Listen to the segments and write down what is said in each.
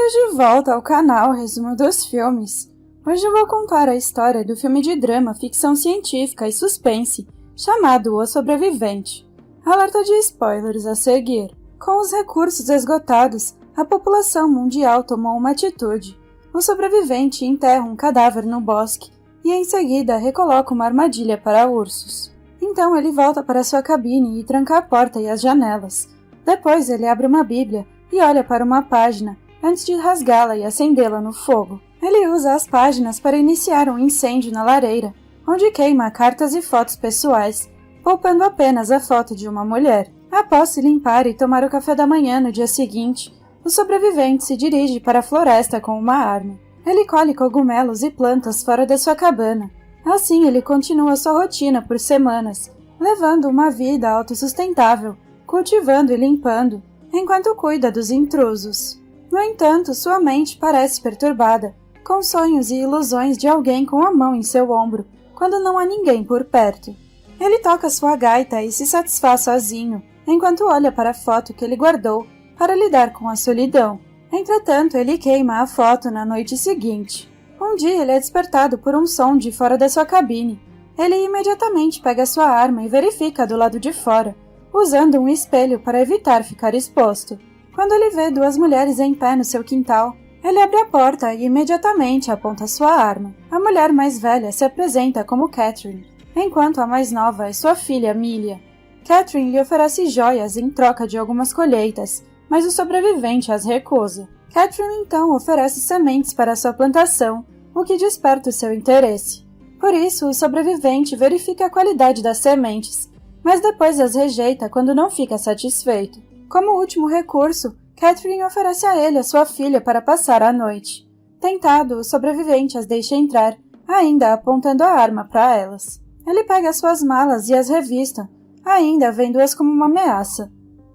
Bem-vindos de volta ao canal Resumo dos Filmes. Hoje eu vou contar a história do filme de drama, ficção científica e suspense, chamado O Sobrevivente. Alerta de spoilers a seguir. Com os recursos esgotados, a população mundial tomou uma atitude. O sobrevivente enterra um cadáver no bosque e em seguida recoloca uma armadilha para ursos. Então ele volta para sua cabine e tranca a porta e as janelas. Depois ele abre uma bíblia e olha para uma página, antes de rasgá-la e acendê-la no fogo. Ele usa as páginas para iniciar um incêndio na lareira, onde queima cartas e fotos pessoais, poupando apenas a foto de uma mulher. Após se limpar e tomar o café da manhã no dia seguinte, o sobrevivente se dirige para a floresta com uma arma. Ele colhe cogumelos e plantas fora da sua cabana. Assim ele continua sua rotina por semanas, levando uma vida autossustentável, cultivando e limpando, enquanto cuida dos intrusos. No entanto, sua mente parece perturbada, com sonhos e ilusões de alguém com a mão em seu ombro, quando não há ninguém por perto. Ele toca sua gaita e se satisfaz sozinho, enquanto olha para a foto que ele guardou para lidar com a solidão. Entretanto, ele queima a foto na noite seguinte. Um dia ele é despertado por um som de fora da sua cabine. Ele imediatamente pega sua arma e verifica do lado de fora, usando um espelho para evitar ficar exposto. Quando ele vê duas mulheres em pé no seu quintal, ele abre a porta e imediatamente aponta sua arma. A mulher mais velha se apresenta como Catherine, enquanto a mais nova é sua filha, Millia. Catherine lhe oferece joias em troca de algumas colheitas, mas o sobrevivente as recusa. Catherine então oferece sementes para sua plantação, o que desperta o seu interesse. Por isso, o sobrevivente verifica a qualidade das sementes, mas depois as rejeita quando não fica satisfeito. Como último recurso, Catherine oferece a ele a sua filha para passar a noite. Tentado, o sobrevivente as deixa entrar, ainda apontando a arma para elas. Ele pega suas malas e as revista, ainda vendo-as como uma ameaça.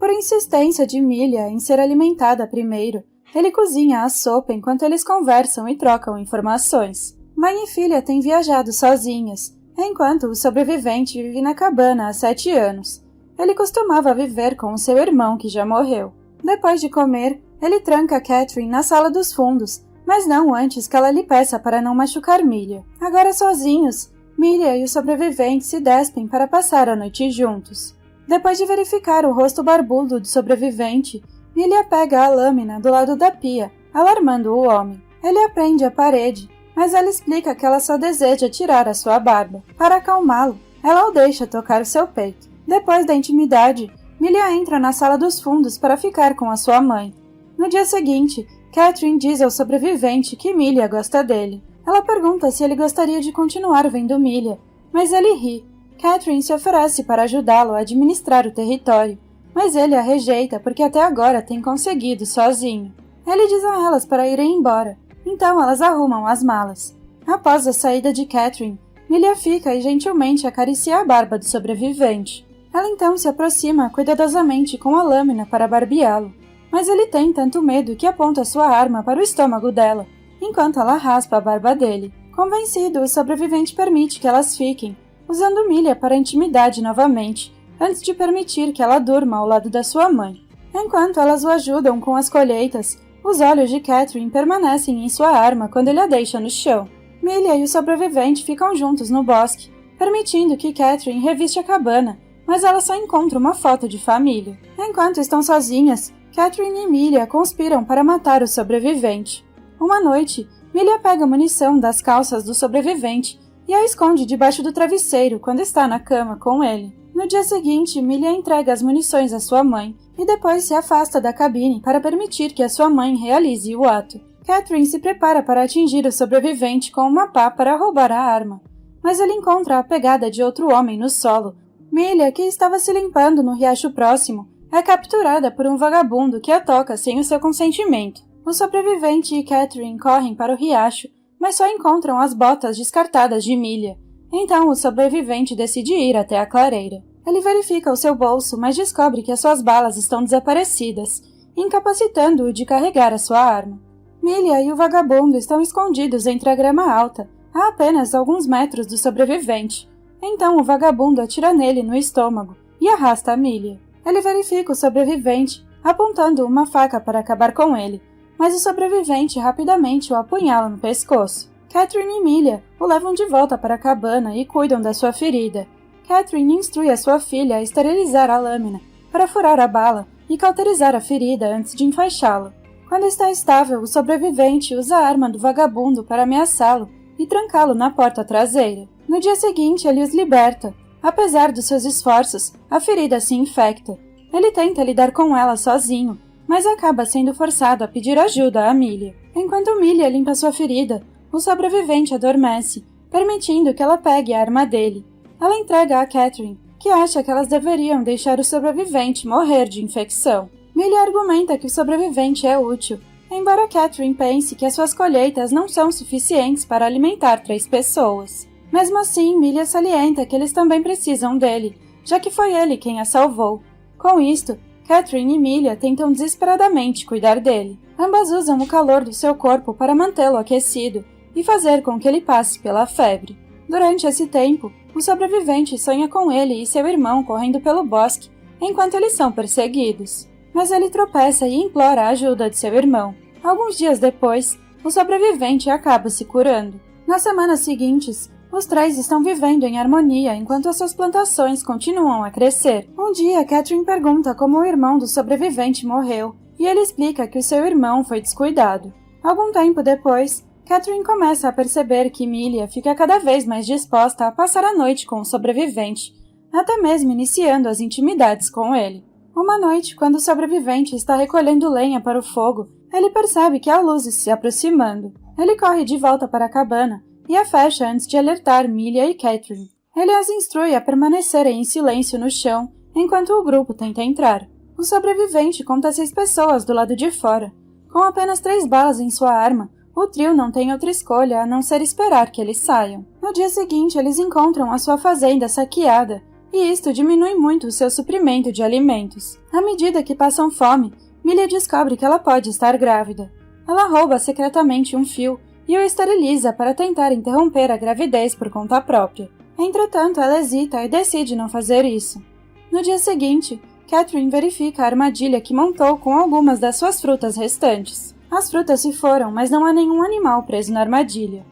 Por insistência de Millia em ser alimentada primeiro, ele cozinha a sopa enquanto eles conversam e trocam informações. Mãe e filha têm viajado sozinhas, enquanto o sobrevivente vive na cabana há 7 anos. Ele costumava viver com o seu irmão, que já morreu. Depois de comer, ele tranca Catherine na sala dos fundos, mas não antes que ela lhe peça para não machucar Millia. Agora sozinhos, Millia e o sobrevivente se despem para passar a noite juntos. Depois de verificar o rosto barbudo do sobrevivente, Millia pega a lâmina do lado da pia, alarmando o homem. Ele aprende a parede, mas ela explica que ela só deseja tirar a sua barba. Para acalmá-lo, ela o deixa tocar o seu peito. Depois da intimidade, Millia entra na sala dos fundos para ficar com a sua mãe. No dia seguinte, Catherine diz ao sobrevivente que Millia gosta dele. Ela pergunta se ele gostaria de continuar vendo Millia, mas ele ri. Catherine se oferece para ajudá-lo a administrar o território, mas ele a rejeita porque até agora tem conseguido sozinho. Ele diz a elas para irem embora, então elas arrumam as malas. Após a saída de Catherine, Millia fica e gentilmente acaricia a barba do sobrevivente. Ela então se aproxima cuidadosamente com a lâmina para barbeá-lo, mas ele tem tanto medo que aponta sua arma para o estômago dela, enquanto ela raspa a barba dele. Convencido, o sobrevivente permite que elas fiquem, usando Millia para intimidade novamente, antes de permitir que ela durma ao lado da sua mãe. Enquanto elas o ajudam com as colheitas, os olhos de Catherine permanecem em sua arma quando ele a deixa no chão. Millia e o sobrevivente ficam juntos no bosque, permitindo que Catherine reviste a cabana, mas ela só encontra uma foto de família. Enquanto estão sozinhas, Catherine e Millia conspiram para matar o sobrevivente. Uma noite, Millia pega munição das calças do sobrevivente e a esconde debaixo do travesseiro quando está na cama com ele. No dia seguinte, Millia entrega as munições à sua mãe e depois se afasta da cabine para permitir que a sua mãe realize o ato. Catherine se prepara para atingir o sobrevivente com uma pá para roubar a arma, mas ele encontra a pegada de outro homem no solo. Millia, que estava se limpando no riacho próximo, é capturada por um vagabundo que a toca sem o seu consentimento. O sobrevivente e Catherine correm para o riacho, mas só encontram as botas descartadas de Millia. Então o sobrevivente decide ir até a clareira. Ele verifica o seu bolso, mas descobre que as suas balas estão desaparecidas, incapacitando-o de carregar a sua arma. Millia e o vagabundo estão escondidos entre a grama alta, a apenas alguns metros do sobrevivente. Então o vagabundo atira nele no estômago e arrasta a Millia. Ele verifica o sobrevivente, apontando uma faca para acabar com ele, mas o sobrevivente rapidamente o apunhala no pescoço. Catherine e Millia o levam de volta para a cabana e cuidam da sua ferida. Catherine instrui a sua filha a esterilizar a lâmina para furar a bala e cauterizar a ferida antes de enfaixá-la. Quando está estável, o sobrevivente usa a arma do vagabundo para ameaçá-lo e trancá-lo na porta traseira. No dia seguinte, ele os liberta. Apesar dos seus esforços, a ferida se infecta. Ele tenta lidar com ela sozinho, mas acaba sendo forçado a pedir ajuda a Millia. Enquanto Millia limpa sua ferida, o sobrevivente adormece, permitindo que ela pegue a arma dele. Ela entrega a Catherine, que acha que elas deveriam deixar o sobrevivente morrer de infecção. Millia argumenta que o sobrevivente é útil, embora Catherine pense que as suas colheitas não são suficientes para alimentar 3 pessoas. Mesmo assim, Millia salienta que eles também precisam dele, já que foi ele quem a salvou. Com isto, Catherine e Millia tentam desesperadamente cuidar dele. Ambas usam o calor do seu corpo para mantê-lo aquecido e fazer com que ele passe pela febre. Durante esse tempo, o sobrevivente sonha com ele e seu irmão correndo pelo bosque, enquanto eles são perseguidos. Mas ele tropeça e implora a ajuda de seu irmão. Alguns dias depois, o sobrevivente acaba se curando. Nas semanas seguintes, os 3 estão vivendo em harmonia enquanto as suas plantações continuam a crescer. Um dia, Catherine pergunta como o irmão do sobrevivente morreu, e ele explica que o seu irmão foi descuidado. Algum tempo depois, Catherine começa a perceber que Millia fica cada vez mais disposta a passar a noite com o sobrevivente, até mesmo iniciando as intimidades com ele. Uma noite, quando o sobrevivente está recolhendo lenha para o fogo, ele percebe que há luzes se aproximando. Ele corre de volta para a cabana e a fecha antes de alertar Millia e Catherine. Ele as instrui a permanecerem em silêncio no chão enquanto o grupo tenta entrar. O sobrevivente conta 6 pessoas do lado de fora. Com apenas 3 balas em sua arma, o trio não tem outra escolha a não ser esperar que eles saiam. No dia seguinte, eles encontram a sua fazenda saqueada, e isto diminui muito o seu suprimento de alimentos. À medida que passam fome, Millia descobre que ela pode estar grávida. Ela rouba secretamente um fio e o esteriliza para tentar interromper a gravidez por conta própria. Entretanto, ela hesita e decide não fazer isso. No dia seguinte, Catherine verifica a armadilha que montou com algumas das suas frutas restantes. As frutas se foram, mas não há nenhum animal preso na armadilha.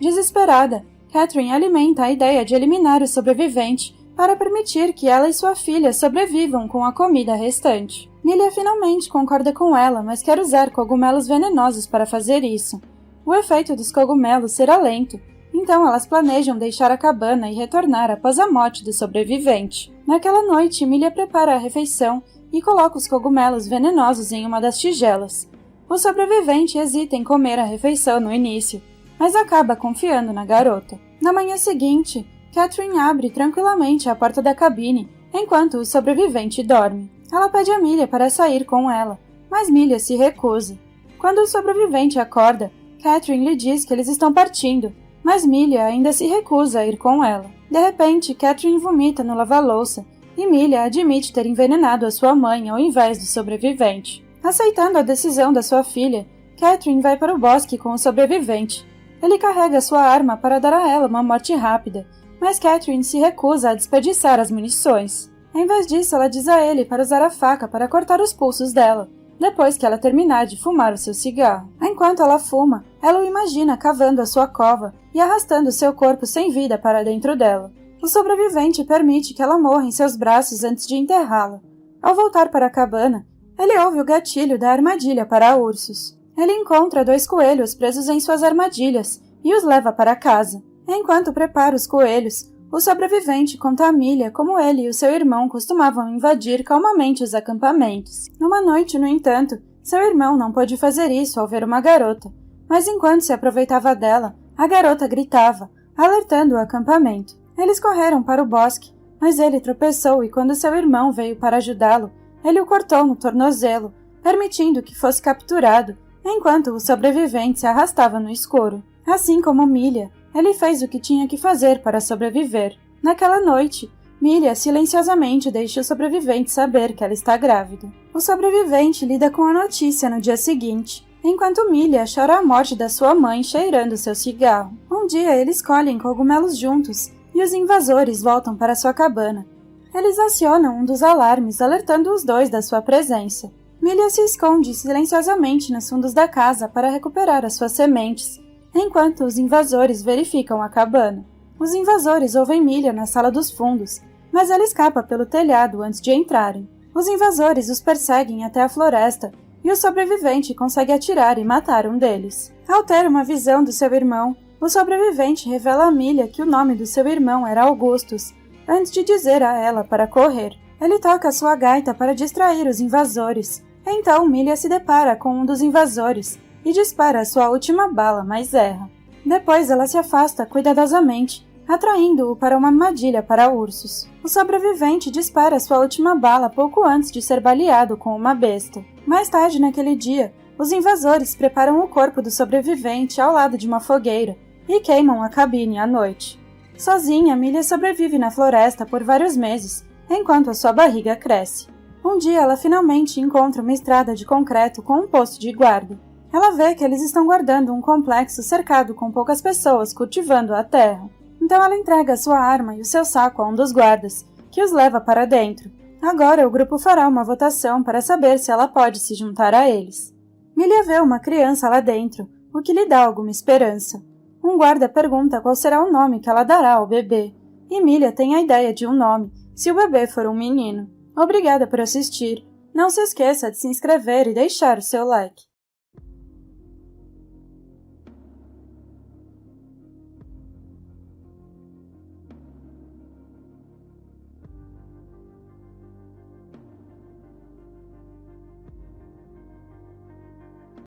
Desesperada, Catherine alimenta a ideia de eliminar o sobrevivente para permitir que ela e sua filha sobrevivam com a comida restante. Millia finalmente concorda com ela, mas quer usar cogumelos venenosos para fazer isso. O efeito dos cogumelos será lento, então elas planejam deixar a cabana e retornar após a morte do sobrevivente. Naquela noite, Millia prepara a refeição e coloca os cogumelos venenosos em uma das tigelas. O sobrevivente hesita em comer a refeição no início, mas acaba confiando na garota. Na manhã seguinte, Catherine abre tranquilamente a porta da cabine, enquanto o sobrevivente dorme. Ela pede a Millia para sair com ela, mas Millia se recusa. Quando o sobrevivente acorda, Catherine lhe diz que eles estão partindo, mas Millia ainda se recusa a ir com ela. De repente, Catherine vomita no lava-louça e Millia admite ter envenenado a sua mãe ao invés do sobrevivente. Aceitando a decisão da sua filha, Catherine vai para o bosque com o sobrevivente. Ele carrega sua arma para dar a ela uma morte rápida, mas Catherine se recusa a desperdiçar as munições. Em vez disso, ela diz a ele para usar a faca para cortar os pulsos dela, depois que ela terminar de fumar o seu cigarro. Enquanto ela fuma, ela o imagina cavando a sua cova e arrastando seu corpo sem vida para dentro dela. O sobrevivente permite que ela morra em seus braços antes de enterrá-la. Ao voltar para a cabana, ele ouve o gatilho da armadilha para ursos. Ele encontra 2 coelhos presos em suas armadilhas e os leva para casa. Enquanto prepara os coelhos, o sobrevivente conta a Millia como ele e o seu irmão costumavam invadir calmamente os acampamentos. Numa noite, no entanto, seu irmão não pôde fazer isso ao ver uma garota, mas enquanto se aproveitava dela, a garota gritava, alertando o acampamento. Eles correram para o bosque, mas ele tropeçou e quando seu irmão veio para ajudá-lo, ele o cortou no tornozelo, permitindo que fosse capturado, enquanto o sobrevivente se arrastava no escuro. Assim como Millia, ele fez o que tinha que fazer para sobreviver. Naquela noite, Millia silenciosamente deixa o sobrevivente saber que ela está grávida. O sobrevivente lida com a notícia no dia seguinte, enquanto Millia chora a morte da sua mãe cheirando seu cigarro. Um dia eles colhem cogumelos juntos e os invasores voltam para sua cabana. Eles acionam um dos alarmes, alertando os 2 da sua presença. Milha se esconde silenciosamente nos fundos da casa para recuperar as suas sementes, enquanto os invasores verificam a cabana. Os invasores ouvem Milha na sala dos fundos, mas ela escapa pelo telhado antes de entrarem. Os invasores os perseguem até a floresta e o sobrevivente consegue atirar e matar um deles. Ao ter uma visão do seu irmão, o sobrevivente revela a Milha que o nome do seu irmão era Augustus, antes de dizer a ela para correr. Ele toca sua gaita para distrair os invasores. Então Milha se depara com um dos invasores e dispara sua última bala, mas erra. Depois ela se afasta cuidadosamente, atraindo-o para uma armadilha para ursos. O sobrevivente dispara sua última bala pouco antes de ser baleado com uma besta. Mais tarde naquele dia, os invasores preparam o corpo do sobrevivente ao lado de uma fogueira e queimam a cabine à noite. Sozinha, Milha sobrevive na floresta por vários meses, enquanto a sua barriga cresce. Um dia ela finalmente encontra uma estrada de concreto com um posto de guarda. Ela vê que eles estão guardando um complexo cercado com poucas pessoas cultivando a terra. Então ela entrega sua arma e o seu saco a um dos guardas, que os leva para dentro. Agora o grupo fará uma votação para saber se ela pode se juntar a eles. Milha vê uma criança lá dentro, o que lhe dá alguma esperança. Um guarda pergunta qual será o nome que ela dará ao bebê, e Milha tem a ideia de um nome, se o bebê for um menino. Obrigada por assistir. Não se esqueça de se inscrever e deixar o seu like.